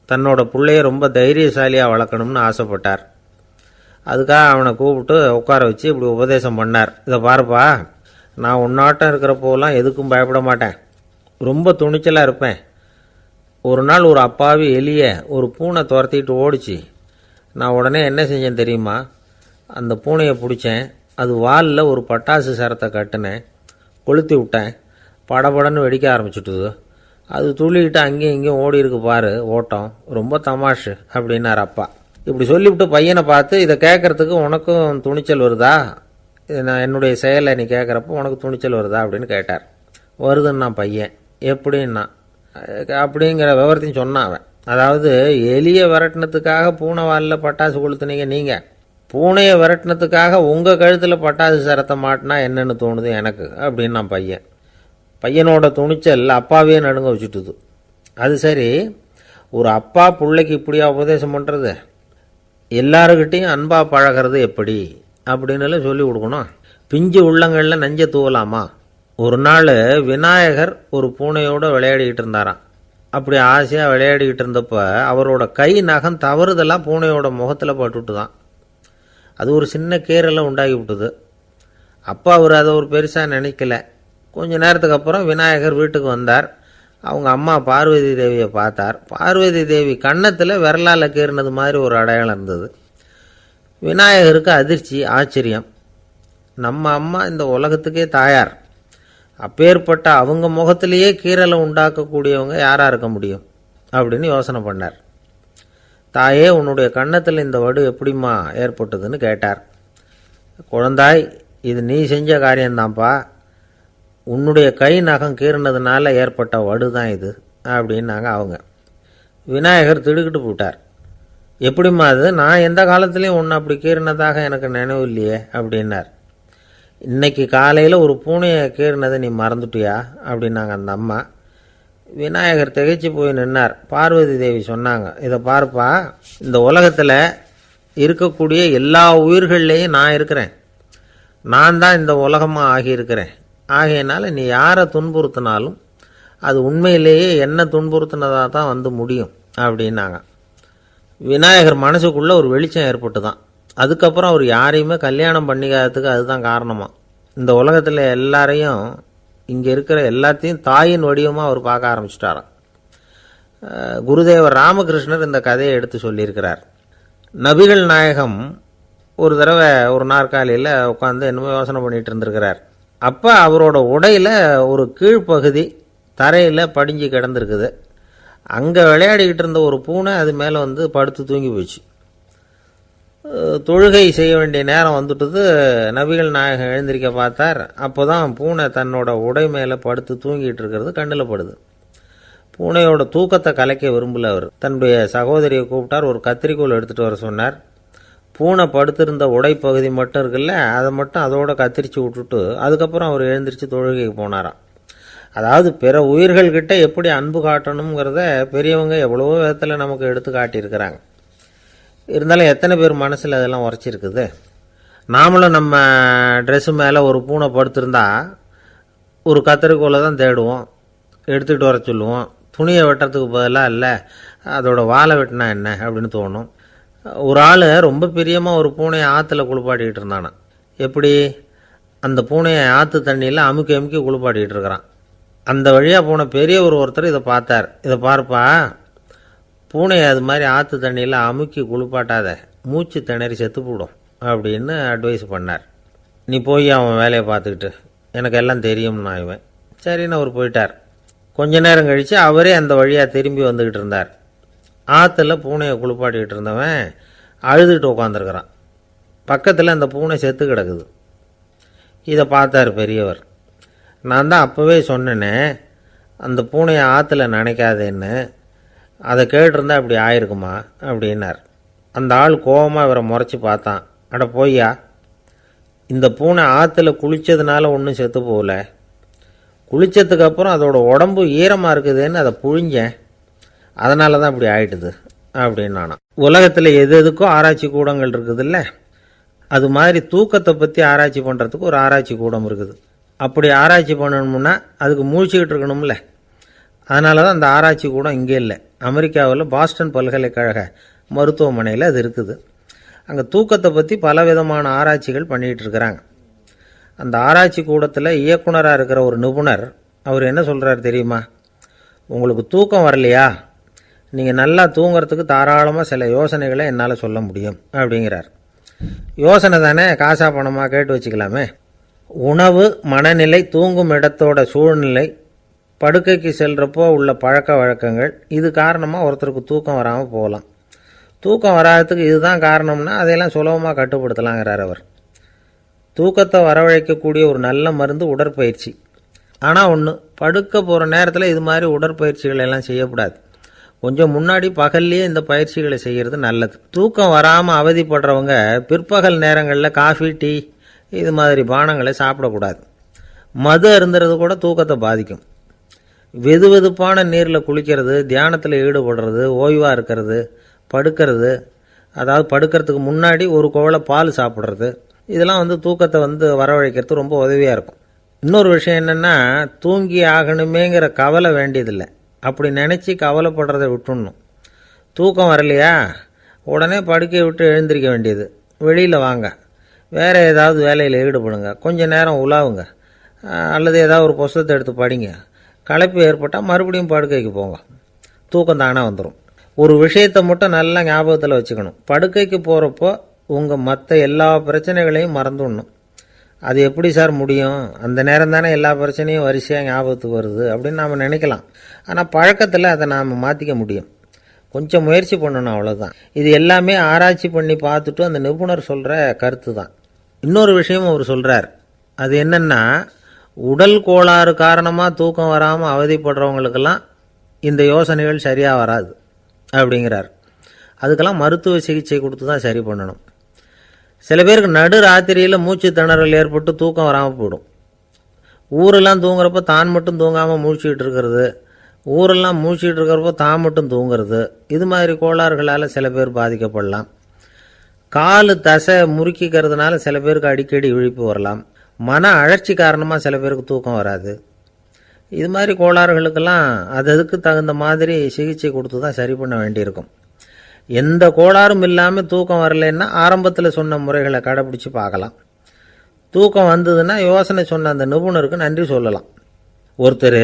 தன்னோட பிள்ளைய ரொம்ப தைரியசாலியாக வளர்க்கணும்னு ஆசைப்பட்டார். அதுக்காக அவனை கூப்பிட்டு உட்கார வச்சு இப்படி உபதேசம் பண்ணார். இதை பாருப்பா, நான் உன்னாட்டம் இருக்கிறப்போலாம் எதுக்கும் பயப்பட மாட்டேன், ரொம்ப துணிச்சலாக இருப்பேன். ஒரு நாள் ஒரு அப்பாவி எலிய ஒரு பூனை துரத்திட்டு ஓடிச்சு. நான் உடனே என்ன செஞ்சேன் தெரியுமா? அந்த பூனையை பிடிச்சேன், அது வாலில் ஒரு பட்டாசு சரத்தை கட்டினேன், கொளுத்தி விட்டேன், படபடன்னு வெடிக்க ஆரம்பிச்சுட்டுது. அது துள்ளிக்கிட்டு அங்கேயும் இங்கேயும் ஓடி இருக்கு பாரு ஓட்டம், ரொம்ப தமாஷு அப்படின்னார் அப்பா. இப்படி சொல்லிவிட்டு பையனை பார்த்து, இதை கேட்கறதுக்கு உனக்கும் துணிச்சல் வருதா, நான் என்னுடைய செயலை நீ கேட்குறப்போ உனக்கு துணிச்சல் வருதா அப்படின்னு கேட்டார். வருதுன்னா பையன். எப்படின்னா அப்படிங்கிற விவரத்தையும் சொன்னான் அவன். அதாவது எலியை விரட்டினத்துக்காக பூனை வாலில் பட்டாசு கொளுத்துனீங்க நீங்கள், பூனையை விரட்டினத்துக்காக உங்கள் கழுத்தில் பட்டாசு சரத்தை மாட்டினா என்னென்னு தோணுது எனக்கு அப்படின்னா பையன். பையனோட துணிச்சல் அப்பாவே நடுங்க வச்சுட்டுது. அது சரி, ஒரு அப்பா பிள்ளைக்கு இப்படியா உபதேசம் பண்ணுறது, எல்லாருக்கிட்டையும் அன்பாக பழகிறது எப்படி அப்படின்னு சொல்லி கொடுக்கணும். பிஞ்சு உள்ளங்களில் நஞ்சை தூவலாமா? ஒரு நாள் விநாயகர் ஒரு பூனையோடு விளையாடிக்கிட்டு இருந்தாராம். அப்படி ஆசையாக விளையாடிக்கிட்டு இருந்தப்ப அவரோட கை நகம் தவறுதெல்லாம் பூனையோட முகத்தில் பட்டுட்டு தான். அது ஒரு சின்ன கீரலை உண்டாகி விட்டுது. அப்பா அவர் அதை ஒரு பெருசாக நினைக்கல. கொஞ்ச நேரத்துக்கு அப்புறம் விநாயகர் வீட்டுக்கு வந்தார். அவங்க அம்மா பார்வதி தேவியை பார்த்தார். பார்வதி தேவி கன்னத்தில் விரலால் கீறினது மாதிரி ஒரு அடையாளம் இருந்தது. விநாயகருக்கு அதிர்ச்சி, ஆச்சரியம். நம்ம அம்மா இந்த உலகத்துக்கே தாயார், அப்பேற்பட்ட அவங்க முகத்திலேயே கீரலை உண்டாக்கக்கூடியவங்க யாராக இருக்க முடியும் அப்படின்னு யோசனை பண்ணார். தாயே, உன்னுடைய கன்னத்தில் இந்த வடு எப்படிம்மா ஏற்பட்டதுன்னு கேட்டார். குழந்தாய், இது நீ செஞ்ச காரியம்தான்ப்பா, உன்னுடைய கை நகம் கீறினதுனால ஏற்பட்ட வடு தான் இது அப்படின்னாங்க அவங்க. விநாயகர் திடுக்கிட்டு போட்டார். எப்படிம்மா அது, நான் எந்த காலத்துலேயும் ஒன்று அப்படி கீறினதாக எனக்கு நினைவு இல்லையே அப்படின்னார். இன்னைக்கு காலையில் ஒரு பூனையை கீறினதை நீ மறந்துட்டியா அப்படின்னாங்க அந்த அம்மா. விநாயகர் திகைச்சு போய் நின்னார். பார்வதி தேவி சொன்னாங்க, இதை பார்ப்பா, இந்த உலகத்தில் இருக்கக்கூடிய எல்லா உயிர்கள்லேயும் நான் இருக்கிறேன், நான் தான் இந்த உலகமாக ஆகியிருக்கிறேன். ஆகையினால நீ யாரை துன்புறுத்தினாலும் அது உண்மையிலேயே என்ன துன்புறுத்தினதாக தான் வந்து முடியும் அப்படின்னாங்க. விநாயகர் மனசுக்குள்ளே ஒரு வெளிச்சம் ஏற்பட்டு தான். அதுக்கப்புறம் அவர் யாரையுமே கல்யாணம் பண்ணிக்காததுக்கு அதுதான் காரணமாக. இந்த உலகத்தில் எல்லாரையும், இங்கே இருக்கிற எல்லாத்தையும் தாயின் வடிவமாக அவர் பார்க்க ஆரம்பிச்சிட்டாராம். குருதேவர் ராமகிருஷ்ணர் இந்த கதையை எடுத்து சொல்லியிருக்கிறார். நபிகள் நாயகம் ஒரு தடவை ஒரு நாற்காலியில் உட்காந்து என்னமோ யோசனை பண்ணிகிட்டு இருந்திருக்கிறார். அப்போ அவரோட உடையில் ஒரு கீழ்ப்பகுதி தரையில் படிஞ்சு கிடந்திருக்குது. அங்கே விளையாடிக்கிட்டு இருந்த ஒரு பூனை அது மேலே வந்து படுத்து தூங்கி போச்சு. தொழுகை செய்ய வேண்டிய நேரம் வந்துட்டது. நபிகள் நாயகம் எழுந்திருக்க பார்த்தார். அப்போ தான் பூனை தன்னோட உடை மேலே படுத்து தூங்கிட்டு இருக்கிறது கண்ணில் படுது. பூனையோட தூக்கத்தை கலைக்க விரும்பல அவர். தன்னுடைய சகோதரியை கூப்பிட்டார். ஒரு கத்திரிக்கோள் எடுத்துகிட்டு வர சொன்னார். பூனை படுத்திருந்த உடைப்பகுதி மட்டும் இருக்குல்ல, அதை மட்டும் அதோட கத்திரிச்சு விட்டுட்டு அதுக்கப்புறம் அவர் எழுந்திரிச்சு தொழுகைக்கு போனாராம். அதாவது பிற உயிர்கள்கிட்ட எப்படி அன்பு காட்டணுங்கிறத பெரியவங்க எவ்வளவோ விதத்தில் நமக்கு எடுத்து காட்டியிருக்கிறாங்க. இருந்தாலும் எத்தனை பேர் மனசில் அதெல்லாம் உரைச்சிருக்குது. நாமளும் நம்ம ட்ரெஸ்ஸு மேலே ஒரு பூனை படுத்திருந்தா ஒரு கத்திரிக்கோலை தான் தேடுவோம், எடுத்துக்கிட்டு வர சொல்லுவோம். துணியை வெட்டுறதுக்கு பதிலாக இல்லை அதோட வாழை வெட்டினா என்ன அப்படின்னு தோணும். ஒரு ஆள் ரொம்ப பிரியமாக ஒரு பூனையை ஆற்றுல குளிப்பாட்டிக்கிட்டு இருந்தானா. எப்படி, அந்த பூனையை ஆற்று தண்ணியில் அமுக்கி அமுக்கி குளிப்பாட்டிக்கிட்டு இருக்கிறான். அந்த வழியாக போன பெரியவர் ஒருத்தர் இதை பார்த்தார். இதை பார்ப்பா, பூனையை அது மாதிரி ஆற்று தண்ணியில் அமுக்கி குளிப்பாட்டாத, மூச்சு திணறி செத்து போடும் அப்படின்னு அட்வைஸ் பண்ணார். நீ போய் அவன் வேலையை பார்த்துக்கிட்டு, எனக்கு எல்லாம் தெரியும்னா இவன். சரின்னு அவர் போயிட்டார். கொஞ்ச நேரம் கழித்து அவரே அந்த வழியாக திரும்பி வந்துக்கிட்டு இருந்தார். ஆற்றுல பூனையை குளிப்பாட்டிக்கிட்டு இருந்தவன் அழுதுகிட்டு உட்காந்துருக்கிறான். பக்கத்தில் அந்த பூனை செத்து கிடக்குது. இதை பார்த்தார் பெரியவர். நான் தான் அப்போவே சொன்னேனே அந்த பூனையை ஆற்றுல நினைக்காதேன்னு, அதை கேட்டிருந்தா அப்படி ஆயிருக்குமா அப்படின்னார். அந்த ஆள் கோபமாக இவரை முறைச்சி பார்த்தான். அட போய்யா, இந்த பூனை ஆற்றுல குளித்ததுனால ஒன்றும் செத்து போகல, குளித்ததுக்கப்புறம் அதோட உடம்பு ஈரமாக இருக்குதுன்னு அதை புழிஞ்சேன், அதனால தான் இப்படி ஆயிட்டுது அப்படின்னு நானா. உலகத்தில் எது எதுக்கும் ஆராய்ச்சி கூடங்கள் இருக்குதுல்ல, அது மாதிரி தூக்கத்தை பற்றி ஆராய்ச்சி பண்ணுறதுக்கு ஒரு ஆராய்ச்சி கூடம் இருக்குது. அப்படி ஆராய்ச்சி பண்ணணும்னா அதுக்கு மூழ்கிக்கிட்டு இருக்கணும்ல. அதனால தான் அந்த ஆராய்ச்சி கூடம் இங்கே இல்லை. அமெரிக்காவில் பாஸ்டன் பல்கலைக்கழக மருத்துவமனையில் அது இருக்குது. அங்கே தூக்கத்தை பற்றி பல விதமான ஆராய்ச்சிகள் பண்ணிகிட்டு இருக்கிறாங்க. அந்த ஆராய்ச்சி கூடத்தில் இயக்குனராக இருக்கிற ஒரு நிபுணர் அவர் என்ன சொல்கிறார் தெரியுமா? உங்களுக்கு தூக்கம் வரலையா, நீங்கள் நல்லா தூங்கிறதுக்கு தாராளமாக சில யோசனைகளை என்னால் சொல்ல முடியும் அப்படிங்கிறார். யோசனை தானே, காசா பணமாக கேட்டு வச்சுக்கலாமே. உணவு, மனநிலை, தூங்கும் இடத்தோட சூழ்நிலை படுக்கைக்கு செல்கிறப்போ உள்ள பழக்க வழக்கங்கள், இது காரணமாக ஒருத்தருக்கு தூக்கம் வராமல் போகலாம். தூக்கம் வராததுக்கு இதுதான் காரணம்னா அதையெல்லாம் சுலபமாக கட்டுப்படுத்தலாங்கிறார் அவர். தூக்கத்தை வரவழைக்கக்கூடிய ஒரு நல்ல மருந்து உடற்பயிற்சி. ஆனால் ஒன்று, படுக்க போகிற நேரத்தில் இது மாதிரி உடற்பயிற்சிகள் எல்லாம் செய்யக்கூடாது. கொஞ்சம் முன்னாடி பகல்லையே இந்த பயிற்சிகளை செய்கிறது நல்லது. தூக்கம் வராமல் அவதிப்படுறவங்க பிற்பகல் நேரங்களில் காஃபி, டீ இது மாதிரி பானங்களை சாப்பிடக்கூடாது. மது அருந்துறது கூட தூக்கத்தை பாதிக்கும். வெது வெதுப்பான நீரில் குளிக்கிறது, தியானத்தில் ஈடுபடுறது, ஓய்வாக இருக்கிறது, படுக்கிறது, அதாவது படுக்கிறதுக்கு முன்னாடி ஒரு குவளை பால் சாப்பிட்றது, இதெல்லாம் தூக்கத்தை வரவழைக்கிறது ரொம்ப உதவியாக இருக்கும். இன்னொரு விஷயம் என்னென்னா, தூங்கி ஆகணுமேங்கிற கவலை வேண்டியதில்லை. அப்படி நினச்சி கவலைப்படுறதை விட்டுடணும். தூக்கம் வரலையா, உடனே படுக்கையை விட்டு எழுந்திரிக்க வேண்டியது. வெளியில் வாங்க, வேறு ஏதாவது வேலையில் ஈடுபடுங்க, கொஞ்சம் நேரம் உலாவுங்க, அல்லது ஏதாவது ஒரு புஸ்தகத்தை எடுத்து படிங்க. களைப்பு ஏற்பட்டால் மறுபடியும் படுக்கைக்கு போங்க. தூக்கம் தானே வந்துடும். ஒரு விஷயத்தை மட்டும் நல்லா ஞாபகத்தில் வச்சுக்கணும். படுக்கைக்கு போகிறப்போ உங்கள் மற்ற எல்லா பிரச்சனைகளையும் மறந்துடணும். அது எப்படி சார் முடியும்? அந்த நேரம் தானே எல்லா பிரச்சனையும் வரிசையாக ஞாபகத்துக்கு வருது அப்படின்னு நாம் நினைக்கலாம். ஆனால் பழக்கத்தில் அதை நாம் மாற்றிக்க முடியும். கொஞ்சம் முயற்சி பண்ணணும், அவ்வளோதான். இது எல்லாமே ஆராய்ச்சி பண்ணி பார்த்துட்டு அந்த நிபுணர் சொல்கிற கருத்து தான். இன்னொரு விஷயமும் அவர் சொல்கிறார். அது என்னென்னா, உடல் கோளாறு காரணமாக தூக்கம் வராமல் அவதிப்படுறவங்களுக்கெல்லாம் இந்த யோசனைகள் சரியாக வராது அப்படிங்கிறார். அதுக்கெல்லாம் மருத்துவ சிகிச்சை கொடுத்து தான் சரி பண்ணணும். சில பேருக்கு நடு ராத்திரியில் மூச்சு திணறல் ஏற்பட்டு தூக்கம் வராமல் போயிடும். ஊரெல்லாம் தூங்குறப்ப தான் மட்டும் தூங்காமல் மூழ்கிட்டு இருக்கிறது, ஊரெல்லாம் மூழ்கிட்டு இருக்கிறப்போ தான் மட்டும் தூங்குறது, இது மாதிரி கோளாறுகளால் சில பேர் பாதிக்கப்படலாம். காலு தசை முறுக்கிக்கிறதுனால சில பேருக்கு அடிக்கடி விழிப்பு வரலாம். மன அழற்சி காரணமாக சில பேருக்கு தூக்கம் வராது. இது மாதிரி கோளாறுகளுக்கெல்லாம் அதுக்கு தகுந்த மாதிரி சிகிச்சை கொடுத்து தான் சரி பண்ண வேண்டியிருக்கும். எந்த கோளாறும் இல்லாமல் தூக்கம் வரலைன்னா ஆரம்பத்தில் சொன்ன முறைகளை கடைப்பிடிச்சு பார்க்கலாம். தூக்கம் வந்ததுன்னா யோசனை சொன்ன அந்த நிபுணருக்கு நன்றி சொல்லலாம். ஒருத்தர்,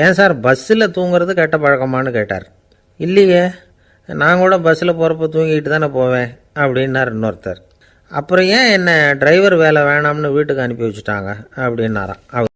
ஏன் சார் பஸ்ஸில் தூங்குறது கெட்ட பழக்கமானு கேட்டார். இல்லையே, நான் கூட பஸ்ஸில் போகிறப்ப தூங்கிட்டு தானே போவேன் அப்படின்னார் இன்னொருத்தர். அப்புறம் ஏன் என்ன டிரைவர் வேலை வேணாம்னு வீட்டுக்கு அனுப்பி வச்சுட்டாங்க அப்படின்னாராம்.